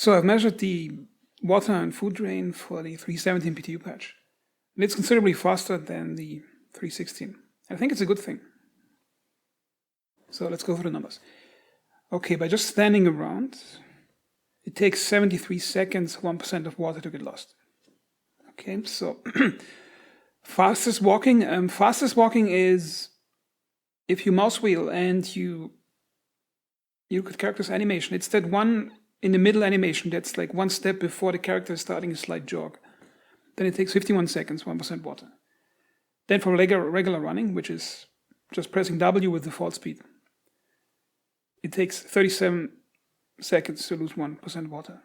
So I've measured the water and food drain for the 317 PTU patch. And it's considerably faster than the 316. I think it's a good thing. So let's go through the numbers. Okay, by just standing around, it takes 73 seconds, 1% of water to get lost. Okay, so fastest walking is if you mouse wheel and you could character's animation. It's that one in the middle animation that's like one step before the character is starting a slight jog. Then it takes 51 seconds, 1% water. Then for regular running, which is just pressing W with default speed, it takes 37 seconds to lose 1% water.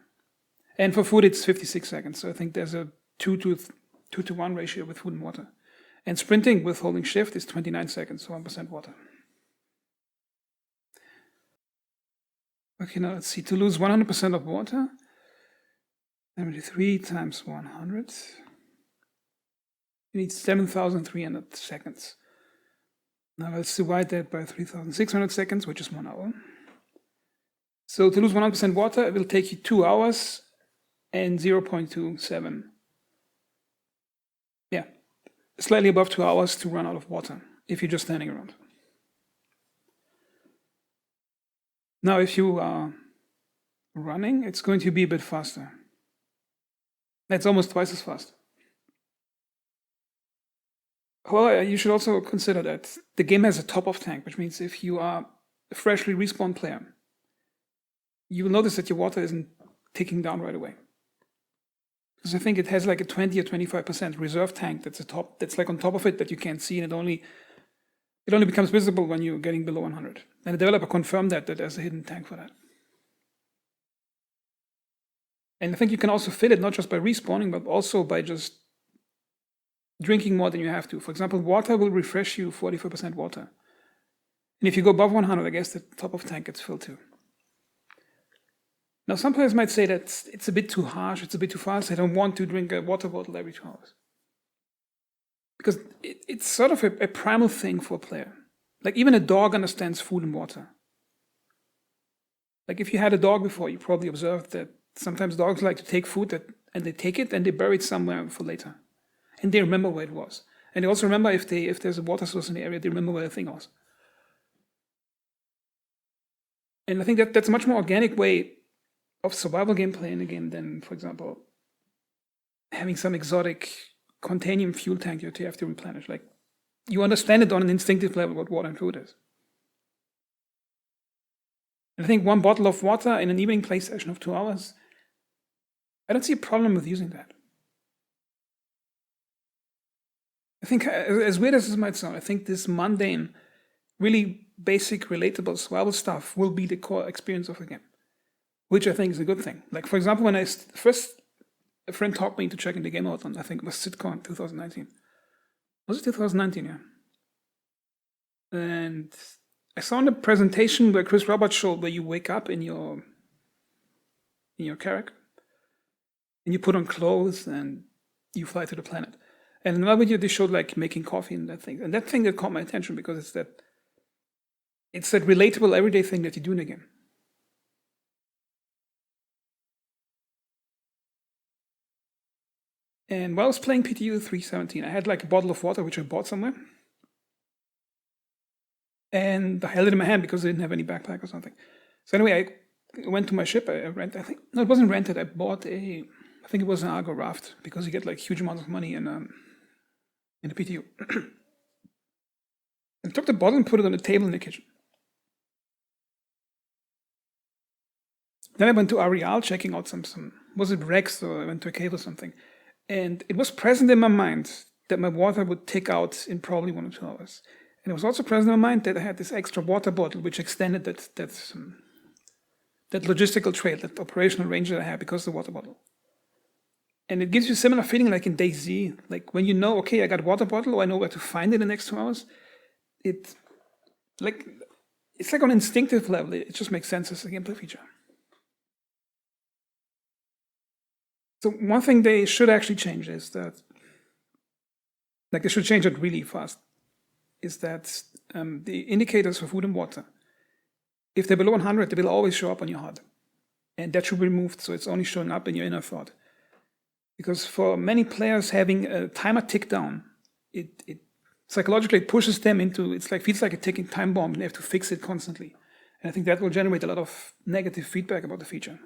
And for food, it's 56 seconds. So I think there's a 2 to 1 ratio with food and water. And sprinting with holding shift is 29 seconds, so 1% water. Okay, now let's see. To lose 100% of water, 73 times 100. You need 7,300 seconds. Now let's divide that by 3,600 seconds, which is 1 hour. So to lose 100% water, it will take you 2 hours and 0.27. Yeah, slightly above 2 hours to run out of water if you're just standing around. Now, if you are running, it's going to be a bit faster. That's almost twice as fast. Well, you should also consider that the game has a top-off tank, which means if you are a freshly respawned player, you will notice that your water isn't ticking down right away. Because I think it has like a 20 or 25% reserve tank that's like on top of it that you can't see, and it only becomes visible when you're getting below 100. And the developer confirmed that there's a hidden tank for that. And I think you can also fill it not just by respawning, but also by just drinking more than you have to. For example, water will refresh you 44% water. And if you go above 100, I guess the top of tank gets filled too. Now, some players might say that it's a bit too harsh, it's a bit too fast. I don't want to drink a water bottle every 2 hours. Because it's sort of a primal thing for a player. Like even a dog understands food and water. Like if you had a dog before, you probably observed that sometimes dogs like to take food and they take it and they bury it somewhere for later. And they remember where it was. And they also remember if there's a water source in the area, they remember where the thing was. And I think that's a much more organic way of survival gameplay in a game than, for example, having some exotic containium fuel tank that you have to replenish. Like, you understand it on an instinctive level what water and food is. And I think 1 bottle of water in an evening play session of 2 hours, I don't see a problem with using that. I think, as weird as this might sound, I think this mundane, really basic, relatable survival stuff will be the core experience of the game, which I think is a good thing. Like, for example, when first a friend talked me into checking the game out on, I think it was CitCon 2019. Was it 2019? Yeah. And I saw in the presentation where Chris Roberts showed where you wake up in your Carrack and you put on clothes and you fly to the planet. And in another video they showed like making coffee and that thing. And that thing that caught my attention because it's that relatable everyday thing that you do in the game. And while I was playing PTU 317, I had like a bottle of water, which I bought somewhere. And I held it in my hand because I didn't have any backpack or something. So anyway, I went to my ship. I rented, it wasn't rented. I bought I think it was an Argo raft because you get like huge amounts of money in the PTU. I took the bottle and put it on the table in the kitchen. Then I went to Areal checking out some was it Rex or I went to a cave or something. And it was present in my mind that my water would tick out in probably 1 or 2 hours. And it was also present in my mind that I had this extra water bottle, which extended that logistical trail, that operational range that I had because of the water bottle. And it gives you a similar feeling like in DayZ, like when you know, okay, I got a water bottle, or I know where to find it in the next 2 hours. It's like on an instinctive level, it just makes sense as a gameplay feature. So one thing they should actually change is that, like they should change it really fast, is that the indicators for food and water, if they're below 100, they will always show up on your HUD. and that should be removed so it's only showing up in your inner thought. Because for many players, having a timer tick down, it psychologically it pushes them into, feels like a ticking time bomb, and they have to fix it constantly. And I think that will generate a lot of negative feedback about the feature.